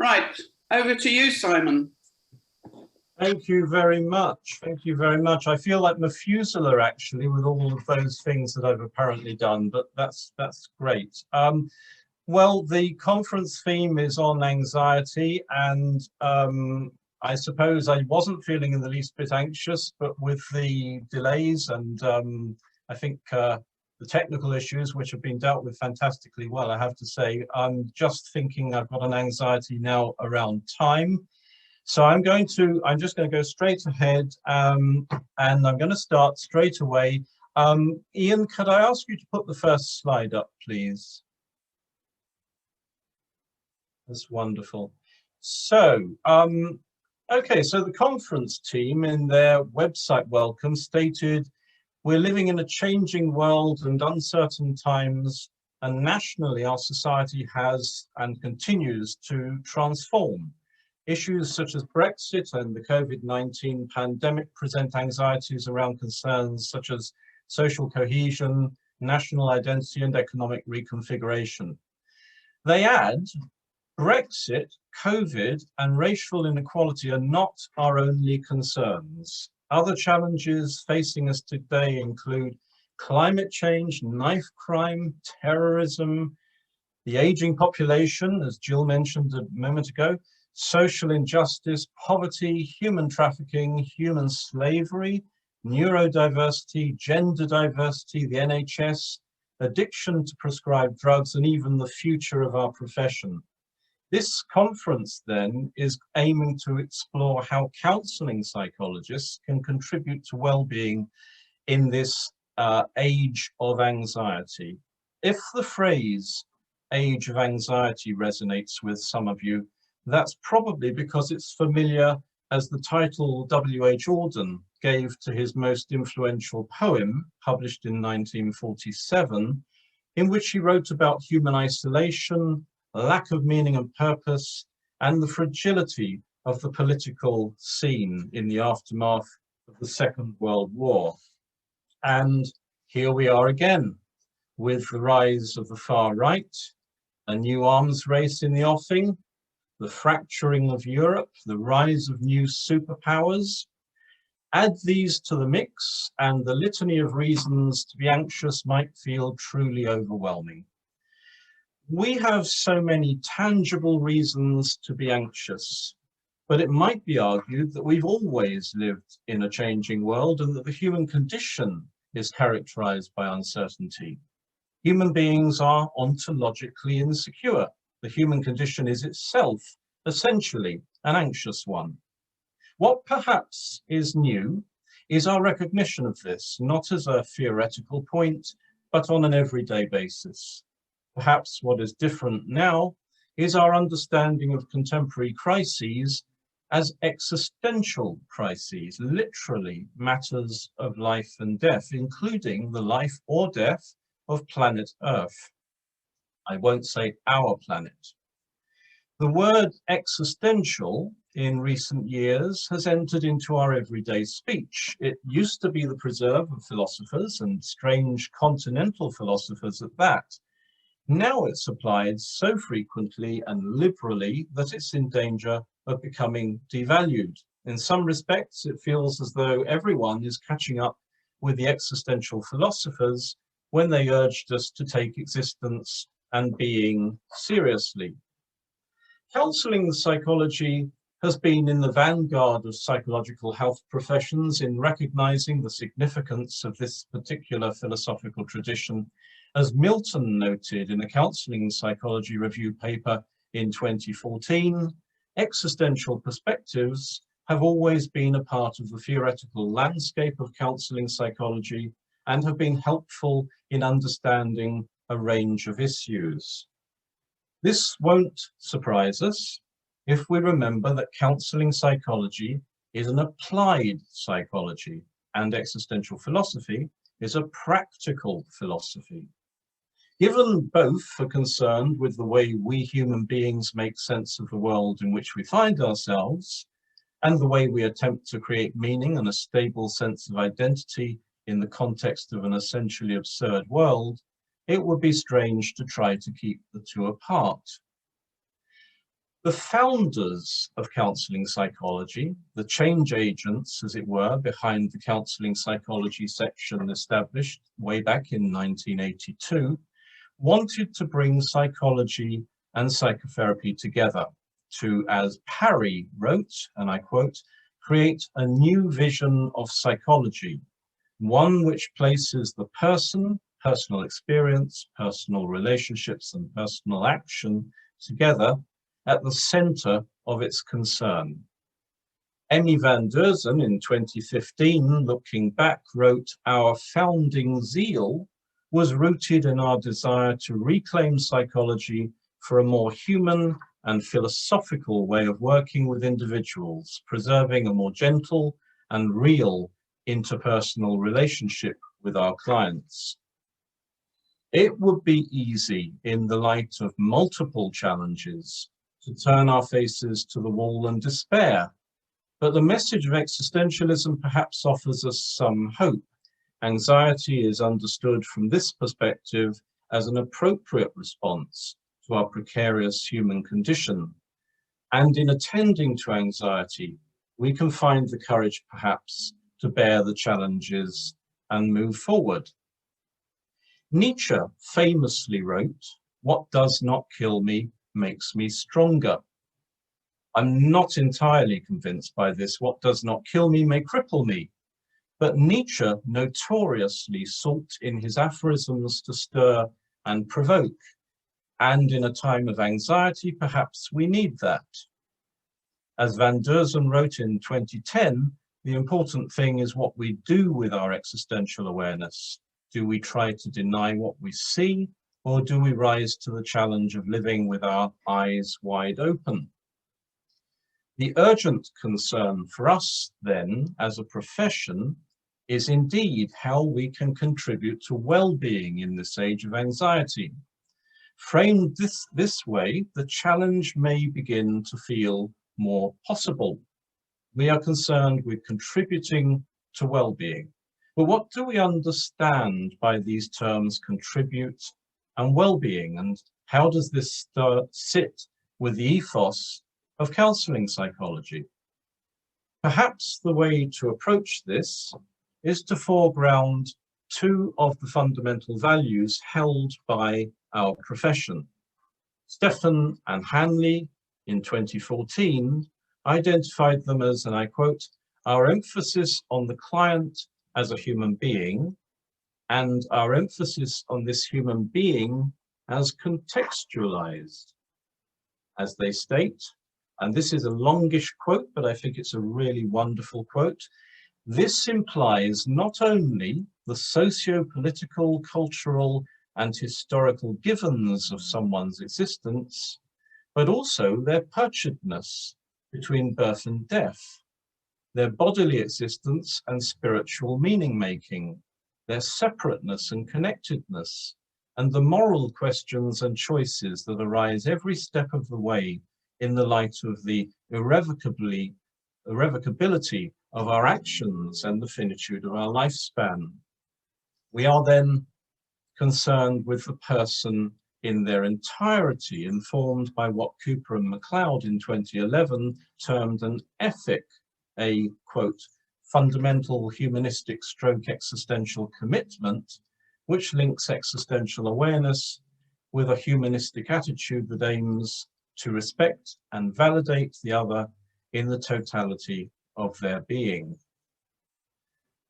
Right, over to you, Simon. Thank you very much. Thank you very much. I feel like Methuselah actually with all of those things that I've apparently done, but that's great. Well, the conference theme is on anxiety, and I suppose I wasn't feeling in the least bit anxious, but with the delays and I think the technical issues, which have been dealt with fantastically well, I have to say, I'm just thinking I've got an anxiety now around time. So I'm just going to go straight ahead, and I'm going to start straight away. Ian, could I ask you to put the first slide up, please? That's wonderful. So, okay, so the conference team in their website welcome stated, "We're living in a changing world and uncertain times, and nationally our society has and continues to transform. Issues such as Brexit and the COVID-19 pandemic present anxieties around concerns such as social cohesion, national identity, and economic reconfiguration." They add, "Brexit, COVID, and racial inequality are not our only concerns. Other challenges facing us today include climate change, knife crime, terrorism, the aging population, as Jill mentioned a moment ago, social injustice, poverty, human trafficking, human slavery, neurodiversity, gender diversity, the NHS, addiction to prescribed drugs, and even the future of our profession." This conference then is aiming to explore how counselling psychologists can contribute to well-being in this age of anxiety. If the phrase age of anxiety resonates with some of you, that's probably because it's familiar as the title W.H. Auden gave to his most influential poem, published in 1947, in which he wrote about human isolation, lack of meaning and purpose, and the fragility of the political scene in the aftermath of the Second World War. And here we are again, with the rise of the far right, a new arms race in the offing, the fracturing of Europe, the rise of new superpowers. Add these to the mix, and the litany of reasons to be anxious might feel truly overwhelming. We have so many tangible reasons to be anxious, but it might be argued that we've always lived in a changing world and that the human condition is characterized by uncertainty. Human beings are ontologically insecure. The human condition is itself essentially an anxious one. What perhaps is new is our recognition of this, not as a theoretical point, but on an everyday basis. Perhaps what is different now is our understanding of contemporary crises as existential crises, literally matters of life and death, including the life or death of planet Earth. I won't say our planet. The word existential in recent years has entered into our everyday speech. It used to be the preserve of philosophers, and strange continental philosophers at that. Now it's applied so frequently and liberally that it's in danger of becoming devalued. In some respects, it feels as though everyone is catching up with the existential philosophers when they urged us to take existence and being seriously. Counselling psychology has been in the vanguard of psychological health professions in recognizing the significance of this particular philosophical tradition. As Milton noted in a Counselling Psychology review paper in 2014, existential perspectives have always been a part of the theoretical landscape of counselling psychology and have been helpful in understanding a range of issues. This won't surprise us if we remember that counselling psychology is an applied psychology and existential philosophy is a practical philosophy. Given both are concerned with the way we human beings make sense of the world in which we find ourselves and the way we attempt to create meaning and a stable sense of identity in the context of an essentially absurd world, it would be strange to try to keep the two apart. The founders of counselling psychology, the change agents, as it were, behind the counselling psychology section established way back in 1982, wanted to bring psychology and psychotherapy together to, as Parry wrote, and I quote, create a new vision of psychology, one which places the person, personal experience, personal relationships, and personal action together at the center of its concern. Emmy van Deurzen in 2015, looking back, wrote, "Our founding zeal was rooted in our desire to reclaim psychology for a more human and philosophical way of working with individuals, preserving a more gentle and real interpersonal relationship with our clients." It would be easy, in the light of multiple challenges, to turn our faces to the wall and despair. But the message of existentialism perhaps offers us some hope. Anxiety is understood from this perspective as an appropriate response to our precarious human condition. And in attending to anxiety, we can find the courage perhaps to bear the challenges and move forward. Nietzsche famously wrote, "What does not kill me makes me stronger." I'm not entirely convinced by this. What does not kill me may cripple me. But Nietzsche notoriously sought in his aphorisms to stir and provoke. And in a time of anxiety, perhaps we need that. As Van Deurzen wrote in 2010, the important thing is what we do with our existential awareness. Do we try to deny what we see, or do we rise to the challenge of living with our eyes wide open? The urgent concern for us, then, as a profession, is indeed how we can contribute to well-being in this age of anxiety. Framed this way, the challenge may begin to feel more possible. We are concerned with contributing to well-being. But what do we understand by these terms, contribute and well-being, and how does this sit with the ethos of counselling psychology? Perhaps the way to approach this is to foreground two of the fundamental values held by our profession. Stefan and Hanley in 2014 identified them as, and I quote, "our emphasis on the client as a human being and our emphasis on this human being as contextualized." As they state, and this is a longish quote, but I think it's a really wonderful quote, "This implies not only the socio-political, cultural, and historical givens of someone's existence, but also their purchasedness between birth and death, their bodily existence and spiritual meaning-making, their separateness and connectedness, and the moral questions and choices that arise every step of the way in the light of the irrevocability of our actions and the finitude of our lifespan." We are then concerned with the person in their entirety, informed by what Cooper and MacLeod in 2011 termed an ethic, a, quote, "fundamental humanistic stroke existential commitment, which links existential awareness with a humanistic attitude that aims to respect and validate the other in the totality of their being."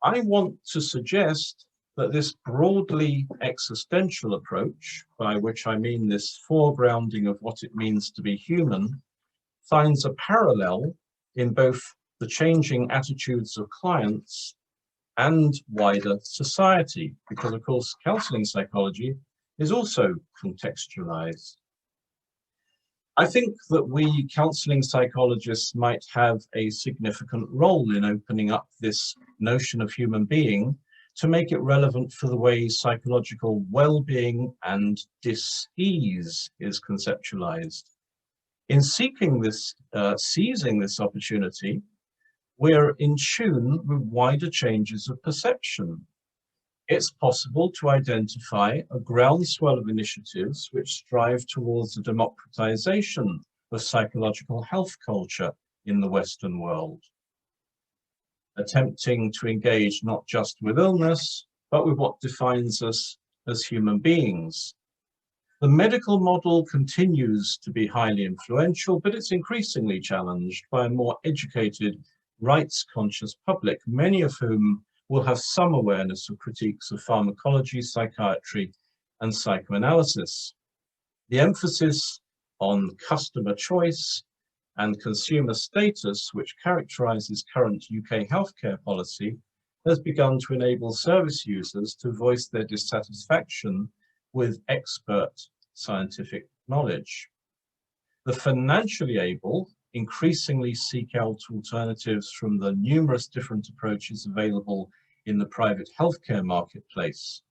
I want to suggest that this broadly existential approach, by which I mean this foregrounding of what it means to be human, finds a parallel in both the changing attitudes of clients and wider society, because of course counselling psychology is also contextualized. I think that we counselling psychologists might have a significant role in opening up this notion of human being to make it relevant for the way psychological well-being and dis-ease is conceptualized. In seizing this opportunity, we're in tune with wider changes of perception. It's possible to identify a groundswell of initiatives which strive towards the democratization of psychological health culture in the Western world, attempting to engage not just with illness, but with what defines us as human beings. The medical model continues to be highly influential, but it's increasingly challenged by a more educated, rights-conscious public, many of whom will have some awareness of critiques of pharmacology, psychiatry, and psychoanalysis. The emphasis on customer choice and consumer status, which characterizes current UK healthcare policy, has begun to enable service users to voice their dissatisfaction with expert scientific knowledge. The financially able increasingly seek out alternatives from the numerous different approaches available in the private healthcare marketplace.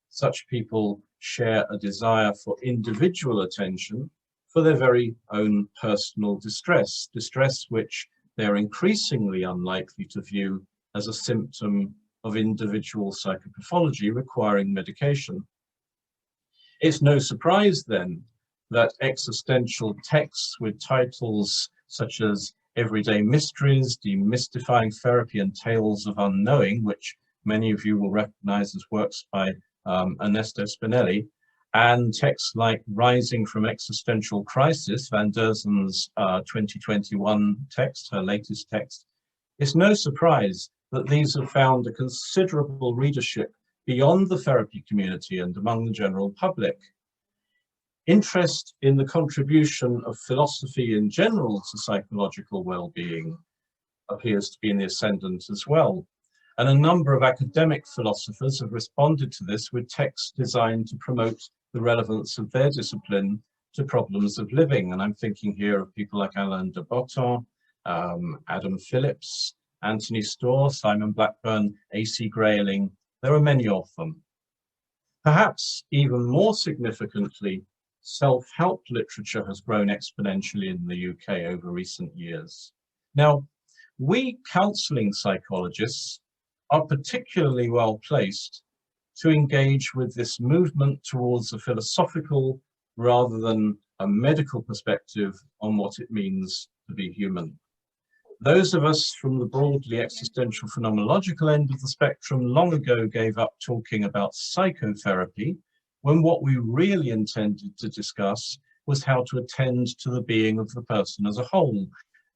Such people share a desire for individual attention for their very own personal distress which they're increasingly unlikely to view as a symptom of individual psychopathology requiring medication. It's no surprise then that existential texts with titles such as Everyday Mysteries, Demystifying Therapy, and Tales of Unknowing, which many of you will recognize as works by Ernesto Spinelli, and texts like Rising from Existential Crisis, Van Derzen's 2021 text, her latest text, it's no surprise that these have found a considerable readership beyond the therapy community and among the general public. Interest in the contribution of philosophy in general to psychological well-being appears to be in the ascendant as well. And a number of academic philosophers have responded to this with texts designed to promote the relevance of their discipline to problems of living. And I'm thinking here of people like Alain de Botton, Adam Phillips, Anthony Storr, Simon Blackburn, A.C. Grayling. There are many of them. Perhaps even more significantly, self-help literature has grown exponentially in the UK over recent years. Now, we counselling psychologists are particularly well placed to engage with this movement towards a philosophical rather than a medical perspective on what it means to be human. Those of us from the broadly existential phenomenological end of the spectrum long ago gave up talking about psychotherapy, when what we really intended to discuss was how to attend to the being of the person as a whole.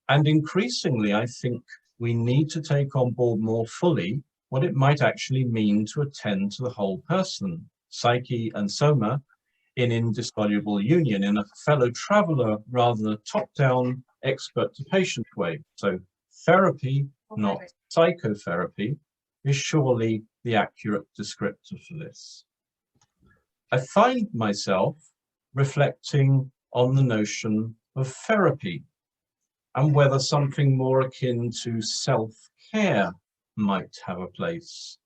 And increasingly, I think we need to take on board more fully what it might actually mean to attend to the whole person, psyche and soma, in indissoluble union, in a fellow traveler rather than a top-down expert to patient way. So therapy, not psychotherapy, is surely the accurate descriptor for this. I find myself reflecting on the notion of therapy and whether something more akin to self-care might have a place.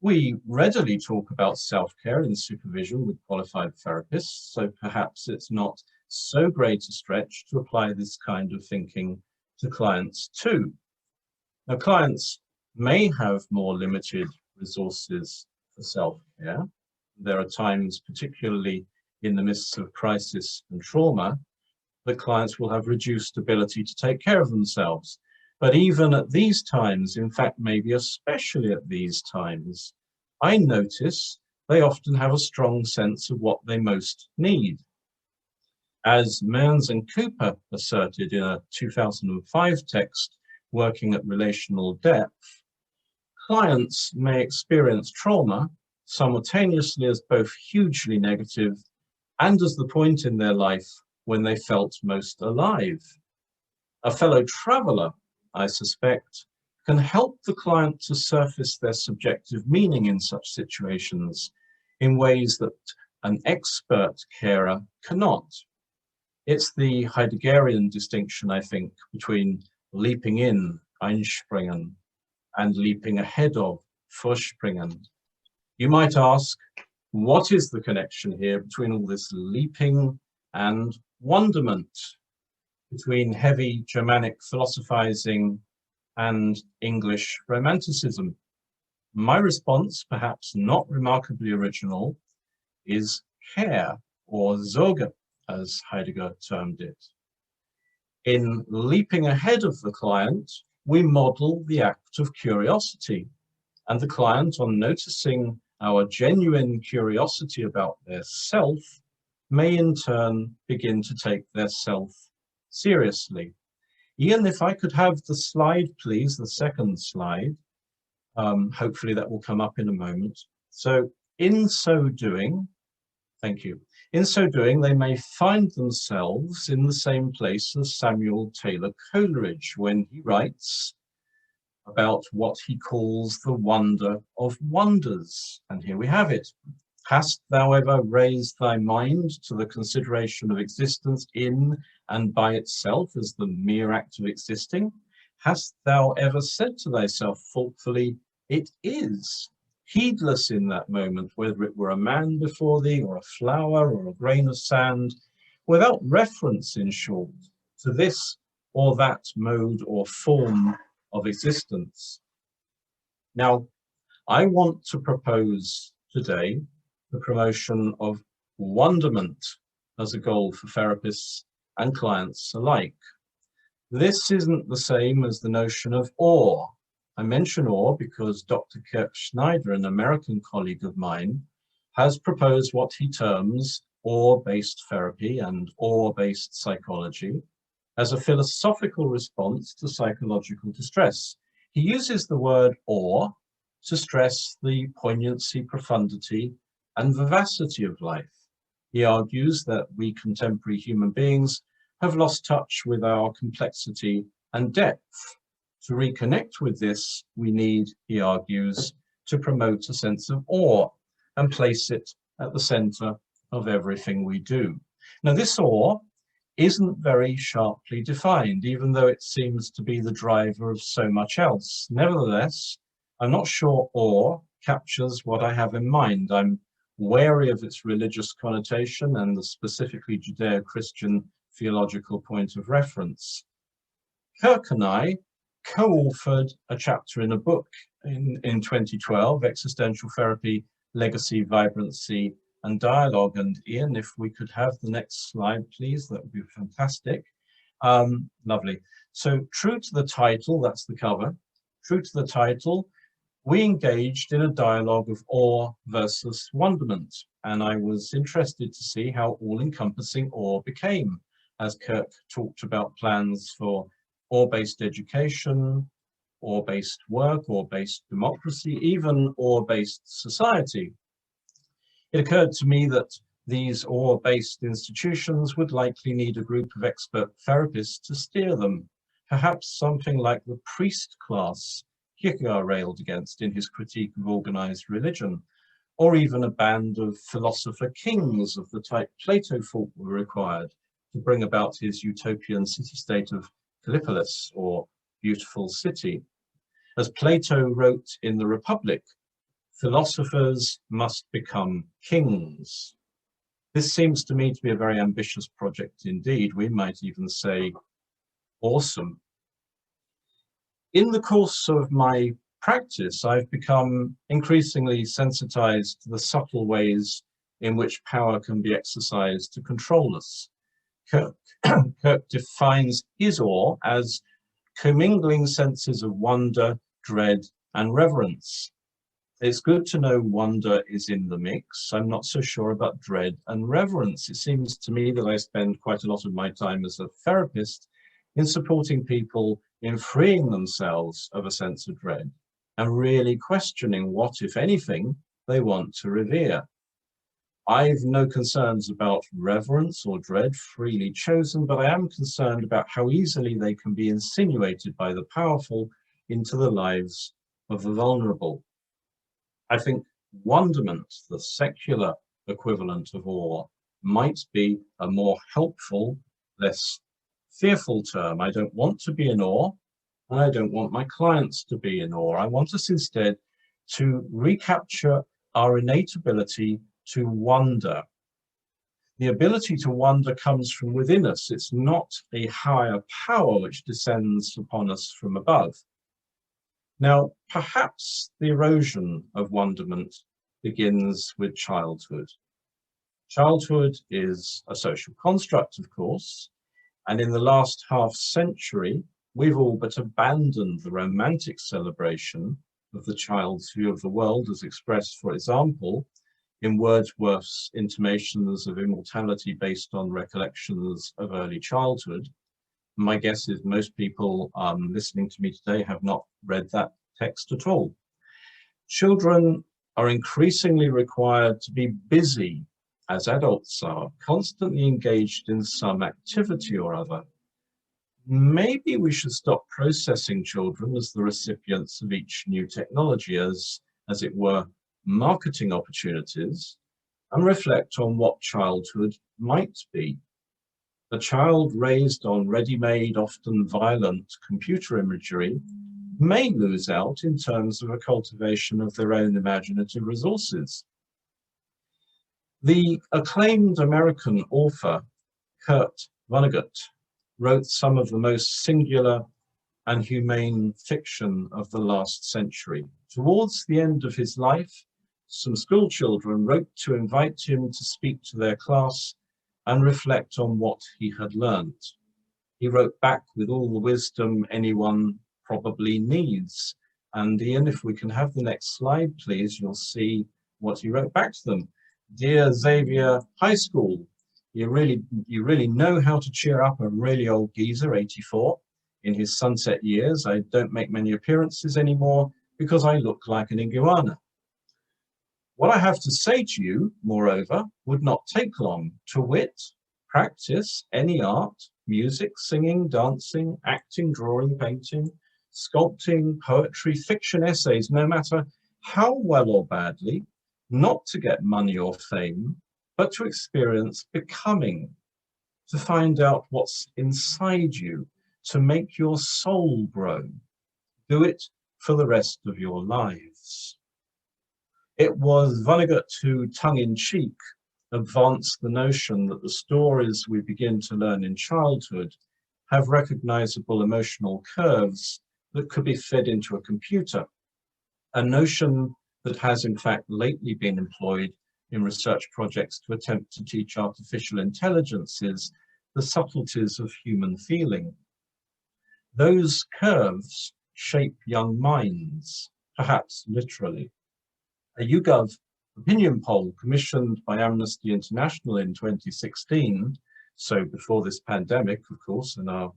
We readily talk about self-care in supervision with qualified therapists, so perhaps it's not so great a stretch to apply this kind of thinking to clients too. Now, clients may have more limited resources for self-care. There are times, particularly in the midst of crisis and trauma, that clients will have reduced ability to take care of themselves. But even at these times, in fact, maybe especially at these times, I notice they often have a strong sense of what they most need. As Mearns and Cooper asserted in a 2005 text, Working at Relational Depth, clients may experience trauma simultaneously as both hugely negative and as the point in their life when they felt most alive. A fellow traveler, I suspect, can help the client to surface their subjective meaning in such situations in ways that an expert carer cannot. It's the Heideggerian distinction, I think, between leaping in, einspringen, and leaping ahead of, vorspringen. You might ask, what is the connection here between all this leaping and wonderment, between heavy Germanic philosophizing and English romanticism? My response, perhaps not remarkably original, is care, or Sorge, as Heidegger termed it. In leaping ahead of the client, we model the act of curiosity, and the client, on noticing our genuine curiosity about their self, may in turn begin to take their self seriously. Ian, if I could have the slide, please, the second slide. Hopefully that will come up in a moment. So in so doing, thank you. In so doing, they may find themselves in the same place as Samuel Taylor Coleridge when he writes about what he calls the wonder of wonders. And here we have it. Hast thou ever raised thy mind to the consideration of existence in and by itself as the mere act of existing? Hast thou ever said to thyself thoughtfully, it is, heedless in that moment, whether it were a man before thee, or a flower, or a grain of sand, without reference, in short, to this or that mode or form of existence? Now, I want to propose today the promotion of wonderment as a goal for therapists and clients alike. This isn't the same as the notion of awe. I mention awe because Dr. Kirk Schneider, an American colleague of mine, has proposed what he terms awe-based therapy and awe-based psychology as a philosophical response to psychological distress. He uses the word awe to stress the poignancy, profundity, and vivacity of life. He argues that we contemporary human beings have lost touch with our complexity and depth. To reconnect with this, we need, he argues, to promote a sense of awe and place it at the center of everything we do. Now, this awe isn't very sharply defined, even though it seems to be the driver of so much else. Nevertheless, I'm not sure awe captures what I have in mind. I'm wary of its religious connotation and the specifically Judeo-Christian theological point of reference. Kirk and I co-authored a chapter in a book in 2012, Existential Therapy, Legacy, Vibrancy, and Dialogue. And Ian, if we could have the next slide, please, that would be fantastic. Lovely. So true to the title, that's the cover, true to the title, we engaged in a dialogue of awe versus wonderment. And I was interested to see how all-encompassing awe became, as Kirk talked about plans for awe-based education, awe-based work, awe-based democracy, even awe-based society. It occurred to me that these awe-based institutions would likely need a group of expert therapists to steer them, perhaps something like the priest class Kierkegaard railed against in his critique of organized religion, or even a band of philosopher kings of the type Plato thought were required to bring about his utopian city-state of Callipolis, or beautiful city. As Plato wrote in the Republic, philosophers must become kings. This seems to me to be a very ambitious project indeed. We might even say awesome. In the course of my practice, I've become increasingly sensitized to the subtle ways in which power can be exercised to control us. Kirk defines his awe as commingling senses of wonder, dread, and reverence. It's good to know wonder is in the mix. I'm not so sure about dread and reverence. It seems to me that I spend quite a lot of my time as a therapist in supporting people in freeing themselves of a sense of dread and really questioning what, if anything, they want to revere. I've no concerns about reverence or dread freely chosen, but I am concerned about how easily they can be insinuated by the powerful into the lives of the vulnerable. I think wonderment, the secular equivalent of awe, might be a more helpful, less fearful term. I don't want to be in awe, and I don't want my clients to be in awe. I want us instead to recapture our innate ability to wonder. The ability to wonder comes from within us. It's not a higher power which descends upon us from above. Now, perhaps the erosion of wonderment begins with childhood. Childhood is a social construct, of course, And in the last half century, we've all but abandoned the romantic celebration of the child's view of the world as expressed, for example, in Wordsworth's intimations of immortality based on recollections of early childhood. My guess is most people listening to me today have not read that text at all. Children are increasingly required to be busy, as adults are, constantly engaged in some activity or other. Maybe we should stop processing children as the recipients of each new technology as it were, marketing opportunities, and reflect on what childhood might be. The child raised on ready-made, often violent computer imagery may lose out in terms of a cultivation of their own imaginative resources. The acclaimed American author Kurt Vonnegut wrote some of the most singular and humane fiction of the last century. Towards the end of his life, some school children wrote to invite him to speak to their class and reflect on what he had learned. He wrote back with all the wisdom anyone probably needs. And Ian, if we can have the next slide, please, you'll see what he wrote back to them. Dear Xavier High School, you really know how to cheer up a really old geezer, 84. In his sunset years, I don't make many appearances anymore because I look like an iguana. What I have to say to you, moreover, would not take long. To wit, practice any art, music, singing, dancing, acting, drawing, painting, sculpting, poetry, fiction, essays, no matter how well or badly, not to get money or fame, but to experience becoming, to find out what's inside you, to make your soul grow. Do it for the rest of your lives. It was Vonnegut who, tongue-in-cheek, advanced the notion that the stories we begin to learn in childhood have recognizable emotional curves that could be fed into a computer, a notion that has in fact lately been employed in research projects to attempt to teach artificial intelligences the subtleties of human feeling. Those curves shape young minds, perhaps literally. A YouGov opinion poll commissioned by Amnesty International in 2016, so before this pandemic, of course, and our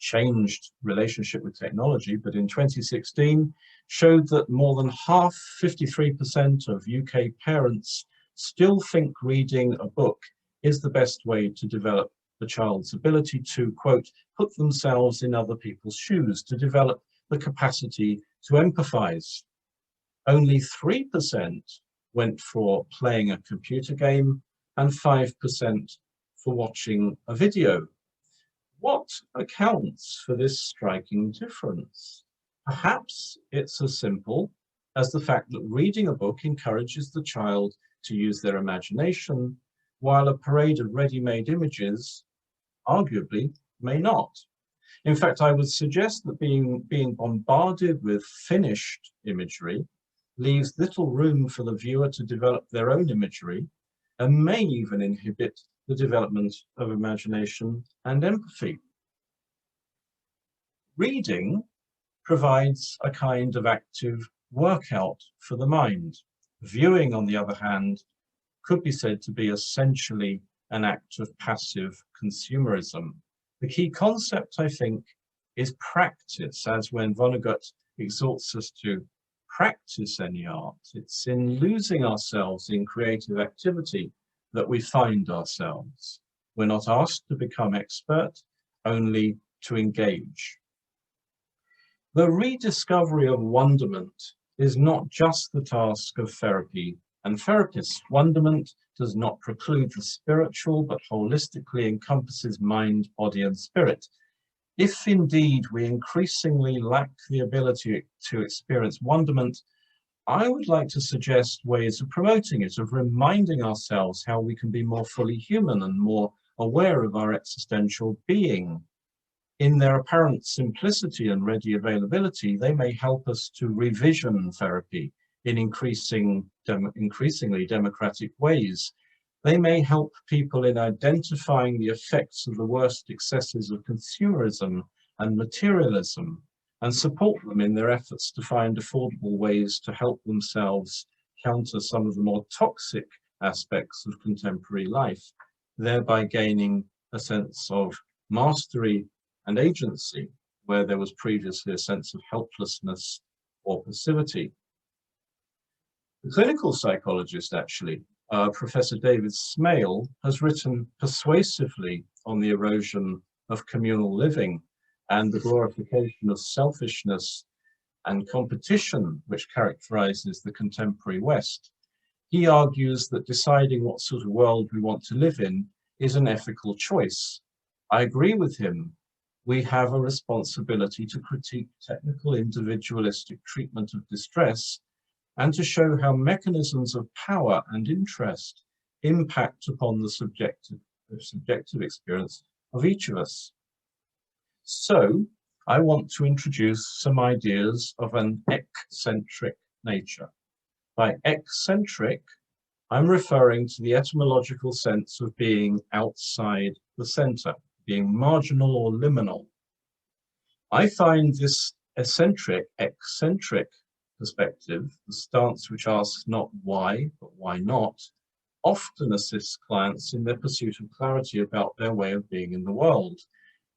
changed relationship with technology, but in 2016 showed that more than half, 53% of UK parents still think reading a book is the best way to develop the child's ability to, quote, put themselves in other people's shoes, to develop the capacity to empathize. Only 3% went for playing a computer game and 5% for watching a video. What accounts for this striking difference? Perhaps it's as simple as the fact that reading a book encourages the child to use their imagination, while a parade of ready-made images arguably may not. In fact, I would suggest that being bombarded with finished imagery leaves little room for the viewer to develop their own imagery and may even inhibit the development of imagination and empathy. Reading provides a kind of active workout for the mind. Viewing, on the other hand, could be said to be essentially an act of passive consumerism. The key concept, I think, is practice, as when Vonnegut exhorts us to practice any art. It's in losing ourselves in creative activity that we find ourselves. We're not asked to become expert, only to engage. The rediscovery of wonderment is not just the task of therapy and therapists. Wonderment does not preclude the spiritual, but holistically encompasses mind, body, and spirit. If indeed we increasingly lack the ability to experience wonderment, I would like to suggest ways of promoting it, of reminding ourselves how we can be more fully human and more aware of our existential being. In their apparent simplicity and ready availability, they may help us to revision therapy in increasingly democratic ways. They may help people in identifying the effects of the worst excesses of consumerism and materialism, and support them in their efforts to find affordable ways to help themselves counter some of the more toxic aspects of contemporary life, thereby gaining a sense of mastery and agency where there was previously a sense of helplessness or passivity. The clinical psychologist, actually, Professor David Smale, has written persuasively on the erosion of communal living and the glorification of selfishness and competition, which characterizes the contemporary West. He argues that deciding what sort of world we want to live in is an ethical choice. I agree with him. We have a responsibility to critique technical individualistic treatment of distress and to show how mechanisms of power and interest impact upon the subjective experience of each of us. So, I want to introduce some ideas of an eccentric nature. By eccentric, I'm referring to the etymological sense of being outside the center, being marginal or liminal. I find this eccentric perspective, the stance which asks not why, but why not, often assists clients in their pursuit of clarity about their way of being in the world.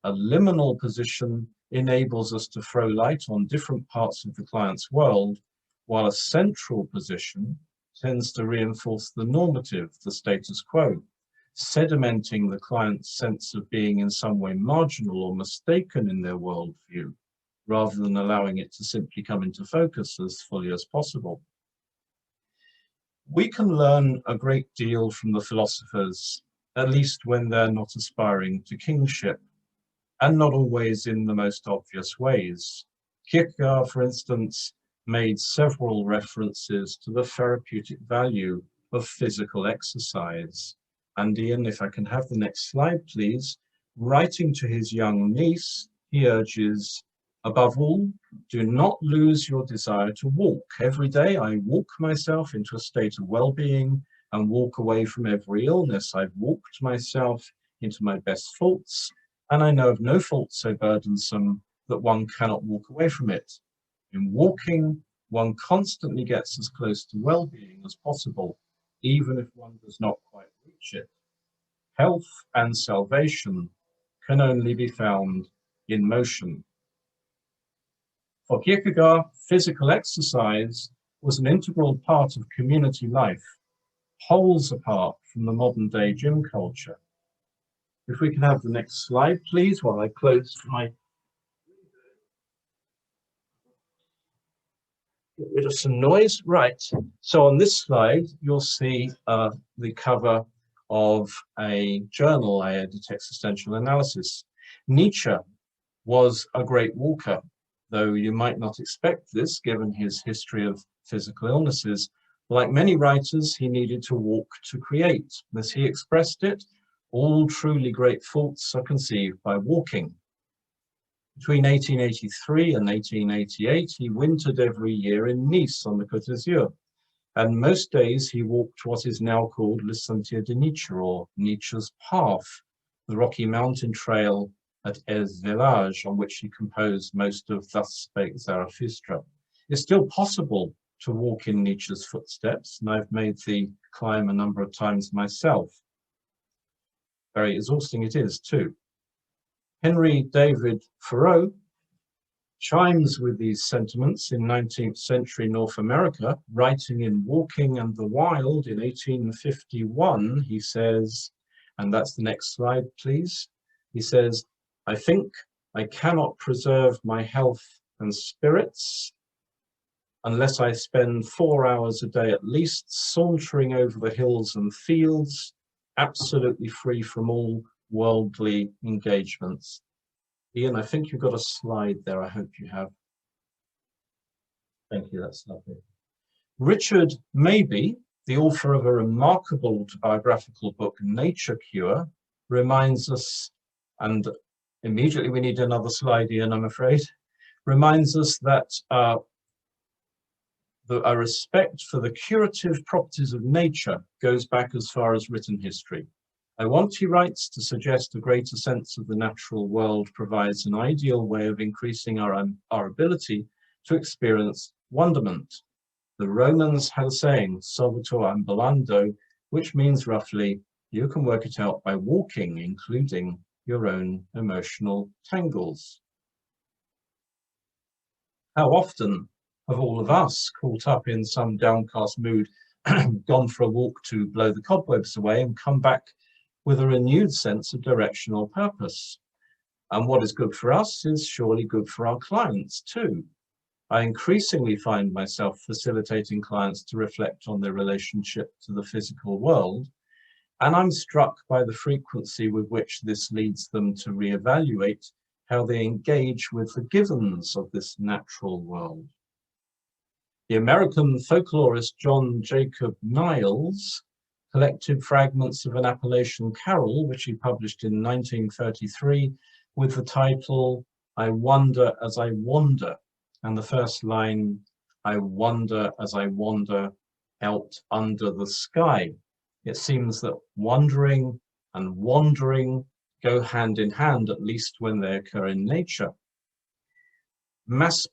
A liminal position enables us to throw light on different parts of the client's world, while a central position tends to reinforce the normative, the status quo, sedimenting the client's sense of being in some way marginal or mistaken in their worldview, rather than allowing it to simply come into focus as fully as possible. We can learn a great deal from the philosophers, at least when they're not aspiring to kingship, and not always in the most obvious ways. Kierkegaard, for instance, made several references to the therapeutic value of physical exercise. And Ian, if I can have the next slide, please. Writing to his young niece, he urges, above all, do not lose your desire to walk. Every day I walk myself into a state of well-being and walk away from every illness. I've walked myself into my best faults, and I know of no fault so burdensome that one cannot walk away from it. In walking, one constantly gets as close to well-being as possible, even if one does not quite reach it. Health and salvation can only be found in motion. For Kierkegaard, physical exercise was an integral part of community life, poles apart from the modern-day gym culture. If we can have the next slide, please, while I close my... Get rid of some noise. Right. So on this slide, you'll see the cover of a journal I edit, Existential Analysis. Nietzsche was a great walker, though you might not expect this given his history of physical illnesses. Like many writers, he needed to walk to create. As he expressed it, all truly great thoughts are conceived by walking. Between 1883 and 1888, he wintered every year in Nice on the Côte d'Azur, and most days he walked what is now called Le Sentier de Nietzsche, or Nietzsche's Path, the rocky mountain trail at Ez Village, on which he composed most of Thus Spake Zarathustra. It's still possible to walk in Nietzsche's footsteps, and I've made the climb a number of times myself. Very exhausting it is too. Henry David Thoreau chimes with these sentiments in 19th century North America, writing in Walking and the Wild in 1851, he says, and that's the next slide, please. He says, I think I cannot preserve my health and spirits unless I spend 4 hours a day at least sauntering over the hills and fields, absolutely free from all worldly engagements. Ian, I think you've got a slide there. I hope you have. Thank you, that's lovely. Richard Mabey, the author of a remarkable autobiographical book, Nature Cure, reminds us, and immediately we need another slide, Ian, I'm afraid, reminds us that a respect for the curative properties of nature goes back as far as written history. I want, he writes, to suggest a greater sense of the natural world provides an ideal way of increasing our ability to experience wonderment. The Romans had a saying, solvitur ambulando, which means roughly, you can work it out by walking, including your own emotional tangles. How often have all of us, caught up in some downcast mood, gone for a walk to blow the cobwebs away and come back with a renewed sense of direction or purpose? And what is good for us is surely good for our clients too. I increasingly find myself facilitating clients to reflect on their relationship to the physical world, and I'm struck by the frequency with which this leads them to reevaluate how they engage with the givens of this natural world. The American folklorist John Jacob Niles collected fragments of an Appalachian carol, which he published in 1933, with the title, I Wonder as I Wander, and the first line, I wonder as I wander out under the sky. It seems that wondering and wandering go hand in hand, at least when they occur in nature. Mass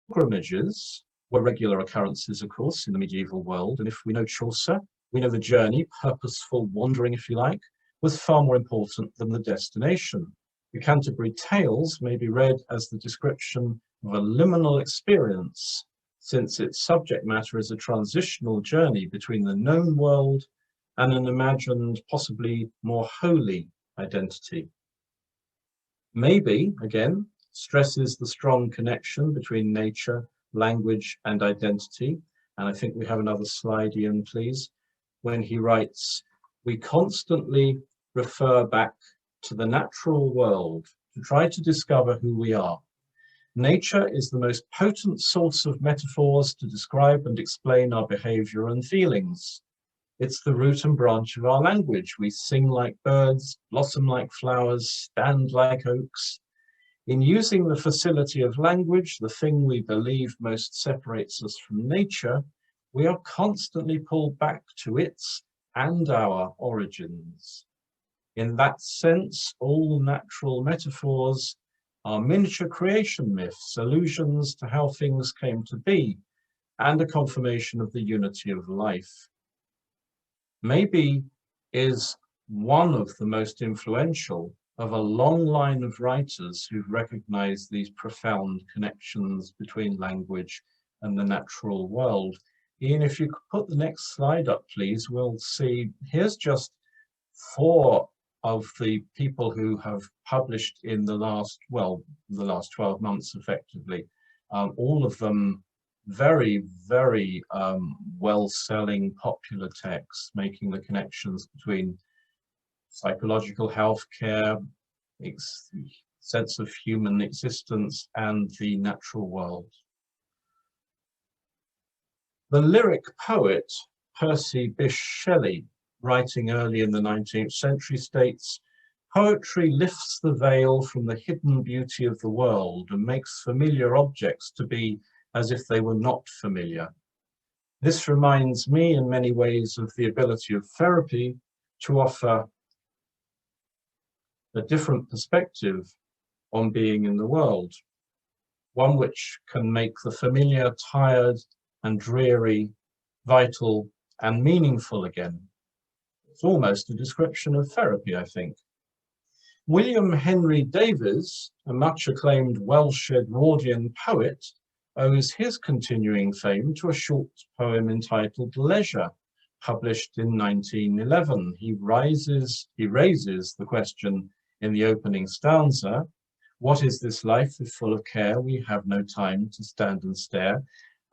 pilgrimages were regular occurrences, of course, in the medieval world, and if we know Chaucer, we know the journey, purposeful wandering, if you like, was far more important than the destination. The Canterbury Tales may be read as the description of a liminal experience, since its subject matter is a transitional journey between the known world and an imagined, possibly more holy identity. Maybe, again, stresses the strong connection between nature, language, and identity. And I think we have another slide, Ian, please, when he writes, we constantly refer back to the natural world to try to discover who we are. Nature is the most potent source of metaphors to describe and explain our behavior and feelings. It's the root and branch of our language. We sing like birds, blossom like flowers, stand like oaks. In using the facility of language, the thing we believe most separates us from nature, we are constantly pulled back to its and our origins. In that sense, all natural metaphors are miniature creation myths, allusions to how things came to be, and a confirmation of the unity of life. Maybe is one of the most influential of a long line of writers who've recognized these profound connections between language and the natural world. Ian, if you could put the next slide up, please, we'll see, here's just 4 of the people who have published in the last 12 months, effectively. All of them very, very well-selling popular texts, making the connections between psychological healthcare, sense of human existence, and the natural world. The lyric poet Percy Bysshe Shelley, writing early in the 19th century, states, poetry lifts the veil from the hidden beauty of the world and makes familiar objects to be as if they were not familiar. This reminds me in many ways of the ability of therapy to offer a different perspective on being in the world, one which can make the familiar tired and dreary vital and meaningful again. It's almost a description of therapy, I think. William Henry Davies, a much acclaimed Welsh Edwardian poet, owes his continuing fame to a short poem entitled Leisure, published in 1911. He raises the question in the opening stanza, what is this life if full of care we have no time to stand and stare,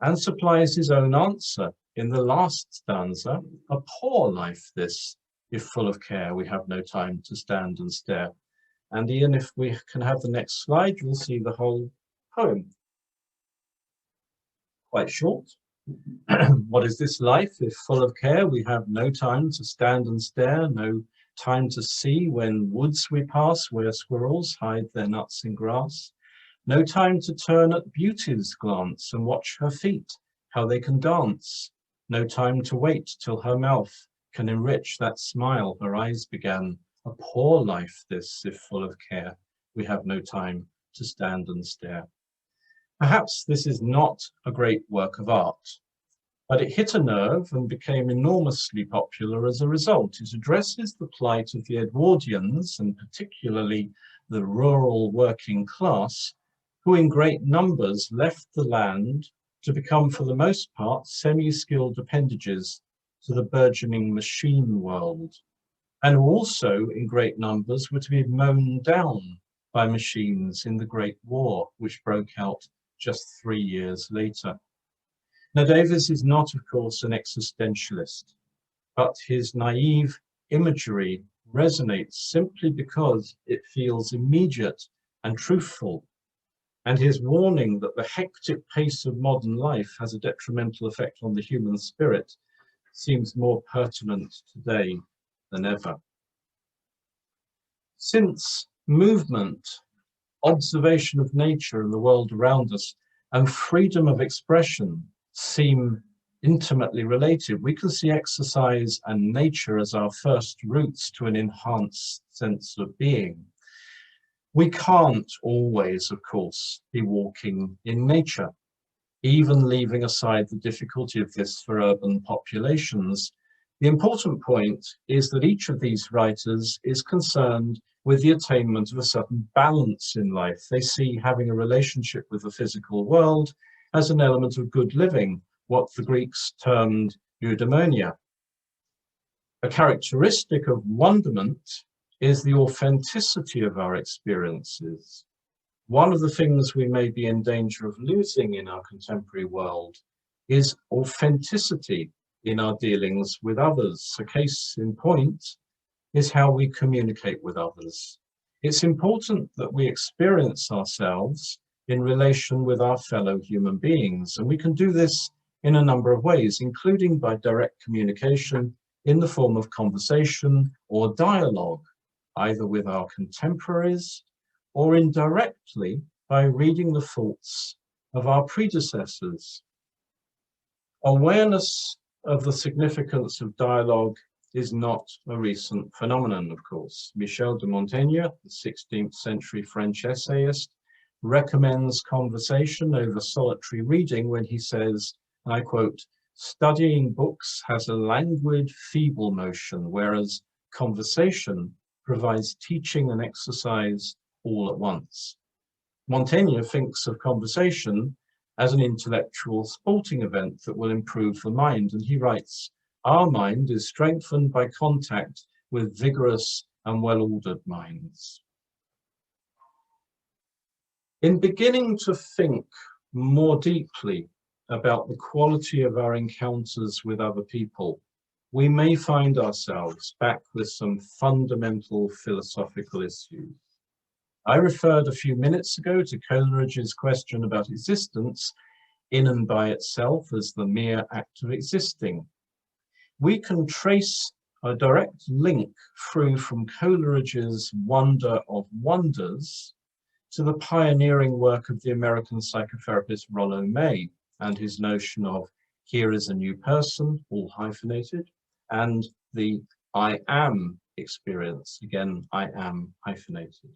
and supplies his own answer in the last stanza, a poor life this, if full of care we have no time to stand and stare. And Ian, if we can have the next slide, you'll see the whole poem. Quite short. What is this life if full of care we have no time to stand and stare, no time to see when woods we pass where squirrels hide their nuts in grass, No time to turn at beauty's glance and watch her feet, how they can dance. No time to wait till her mouth can enrich that smile her eyes began. A poor life this, if full of care. We have no time to stand and stare. Perhaps this is not a great work of art, but it hit a nerve and became enormously popular as a result. It addresses the plight of the Edwardians, and particularly the rural working class, who in great numbers left the land to become, for the most part, semi-skilled appendages to the burgeoning machine world, and who also in great numbers were to be mown down by machines in the Great War, which broke out just 3 years later. Now, Davies is not, of course, an existentialist, but his naive imagery resonates simply because it feels immediate and truthful. And his warning that the hectic pace of modern life has a detrimental effect on the human spirit seems more pertinent today than ever. Since movement, observation of nature and the world around us, and freedom of expression seem intimately related, we can see exercise and nature as our first routes to an enhanced sense of being. We can't always, of course, be walking in nature, even leaving aside the difficulty of this for urban populations. The important point is that each of these writers is concerned with the attainment of a certain balance in life. They see having a relationship with the physical world as an element of good living, what the Greeks termed eudaimonia. A characteristic of wonderment is the authenticity of our experiences. One of the things we may be in danger of losing in our contemporary world is authenticity in our dealings with others. A case in point is how we communicate with others. It's important that we experience ourselves in relation with our fellow human beings, and we can do this in a number of ways, including by direct communication in the form of conversation or dialogue, either with our contemporaries or indirectly by reading the thoughts of our predecessors. Awareness of the significance of dialogue is not a recent phenomenon, of course. Michel de Montaigne, the 16th century French essayist, recommends conversation over solitary reading when he says, and I quote, "Studying books has a languid, feeble motion, whereas conversation provides teaching and exercise all at once." Montaigne thinks of conversation as an intellectual sporting event that will improve the mind, and he writes, "Our mind is strengthened by contact with vigorous and well-ordered minds." In beginning to think more deeply about the quality of our encounters with other people, we may find ourselves back with some fundamental philosophical issues. I referred a few minutes ago to Coleridge's question about existence in and by itself as the mere act of existing. We can trace a direct link through from Coleridge's wonder of wonders to the pioneering work of the American psychotherapist Rollo May and his notion of here is a new person, all hyphenated, and the I am experience, again, I am hyphenated.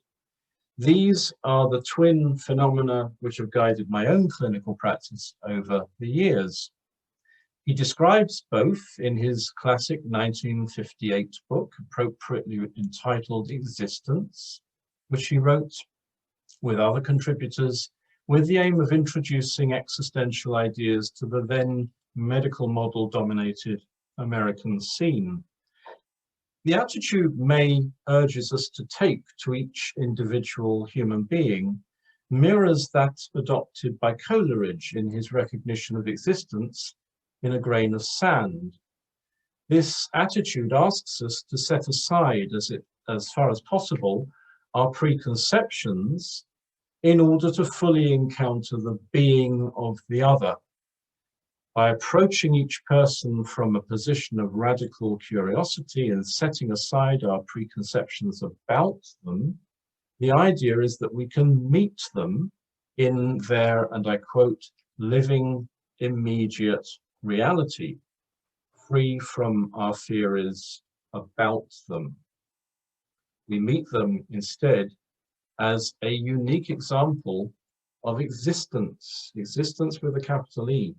These are the twin phenomena which have guided my own clinical practice over the years. He describes both in his classic 1958 book, appropriately entitled Existence, which he wrote with other contributors with the aim of introducing existential ideas to the then medical model dominated American scene. The attitude May urges us to take to each individual human being mirrors that adopted by Coleridge in his recognition of existence in A Grain of Sand. This attitude asks us to set aside, as far as possible, our preconceptions in order to fully encounter the being of the other. By approaching each person from a position of radical curiosity and setting aside our preconceptions about them, the idea is that we can meet them in their, and I quote, living immediate reality, free from our theories about them. We meet them instead as a unique example of existence, existence with a capital E.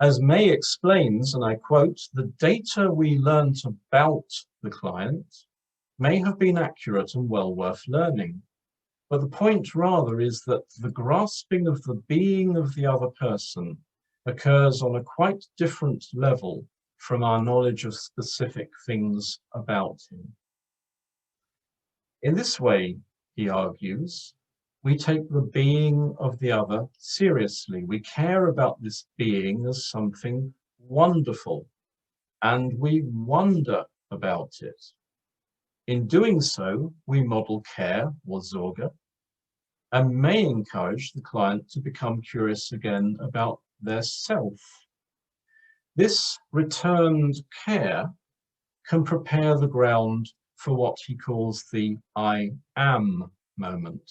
As May explains, and I quote, the data we learnt about the client may have been accurate and well worth learning, but the point rather is that the grasping of the being of the other person occurs on a quite different level from our knowledge of specific things about him. In this way, he argues, we take the being of the other seriously. We care about this being as something wonderful, and we wonder about it. In doing so, we model care, or Sorge, and may encourage the client to become curious again about their self. This returned care can prepare the ground for what he calls the I am moment,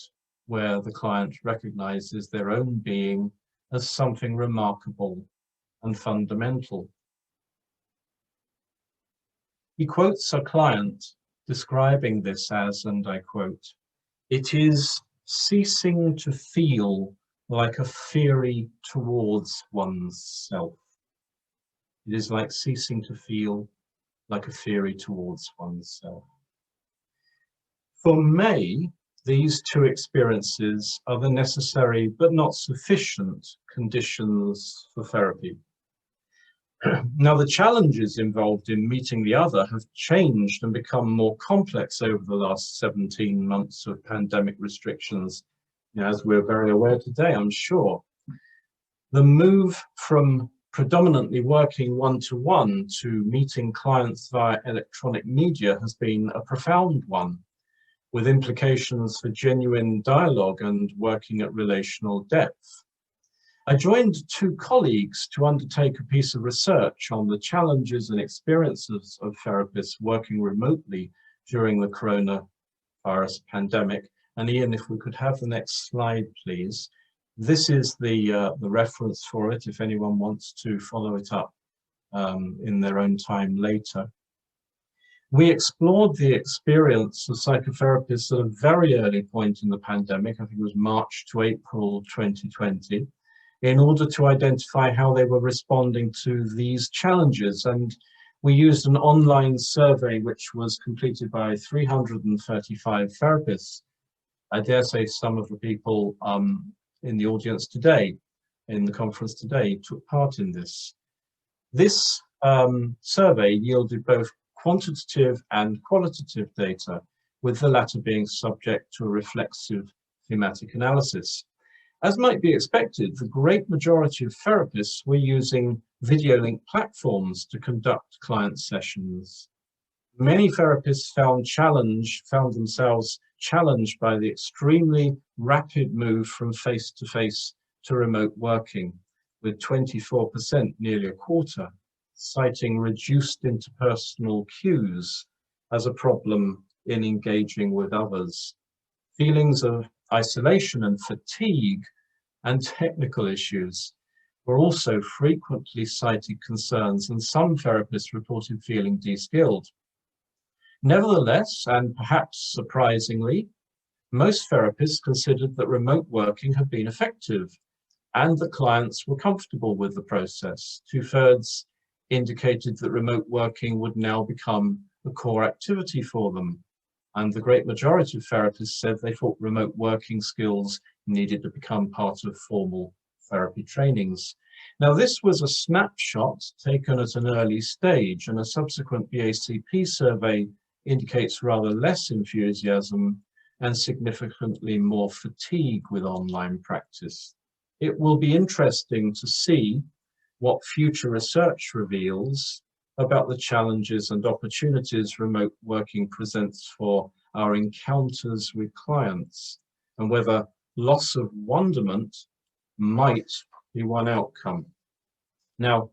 where the client recognizes their own being as something remarkable and fundamental. He quotes a client describing this as, and I quote, "It is ceasing to feel like a theory towards one's self." It is like ceasing to feel like a theory towards one's self. For May, these two experiences are the necessary but not sufficient conditions for therapy. Now, the challenges involved in meeting the other have changed and become more complex over the last 17 months of pandemic restrictions, as we're very aware today, I'm sure. The move from predominantly working one-to-one to meeting clients via electronic media has been a profound one, with implications for genuine dialogue and working at relational depth. I joined two colleagues to undertake a piece of research on the challenges and experiences of therapists working remotely during the coronavirus pandemic. And Ian, if we could have the next slide, please. This is the reference for it, if anyone wants to follow it up in their own time later. We explored the experience of psychotherapists at a very early point in the pandemic, I think it was March to April 2020, in order to identify how they were responding to these challenges. And we used an online survey which was completed by 335 therapists. I dare say some of the people in the audience today, in the conference today, took part in this. This survey yielded both quantitative and qualitative data, with the latter being subject to a reflexive thematic analysis. As might be expected, the great majority of therapists were using video link platforms to conduct client sessions. Many therapists found themselves challenged by the extremely rapid move from face-to-face to remote working, with 24%, nearly a quarter, citing reduced interpersonal cues as a problem in engaging with others. Feelings of isolation and fatigue and technical issues were also frequently cited concerns, and some therapists reported feeling de-skilled. Nevertheless, and perhaps surprisingly, most therapists considered that remote working had been effective and that clients were comfortable with the process. 2/3 indicated that remote working would now become a core activity for them. And the great majority of therapists said they thought remote working skills needed to become part of formal therapy trainings. Now, this was a snapshot taken at an early stage, and a subsequent BACP survey indicates rather less enthusiasm and significantly more fatigue with online practice. It will be interesting to see what future research reveals about the challenges and opportunities remote working presents for our encounters with clients, and whether loss of wonderment might be one outcome. Now,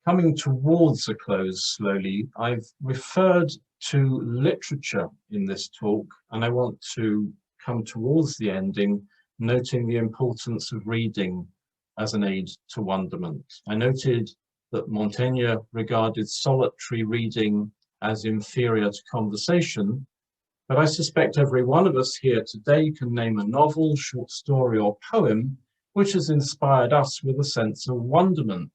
coming towards a close slowly, I've referred to literature in this talk, and I want to come towards the ending, noting the importance of reading as an aid to wonderment. I noted that Montaigne regarded solitary reading as inferior to conversation, but I suspect every one of us here today can name a novel, short story, or poem which has inspired us with a sense of wonderment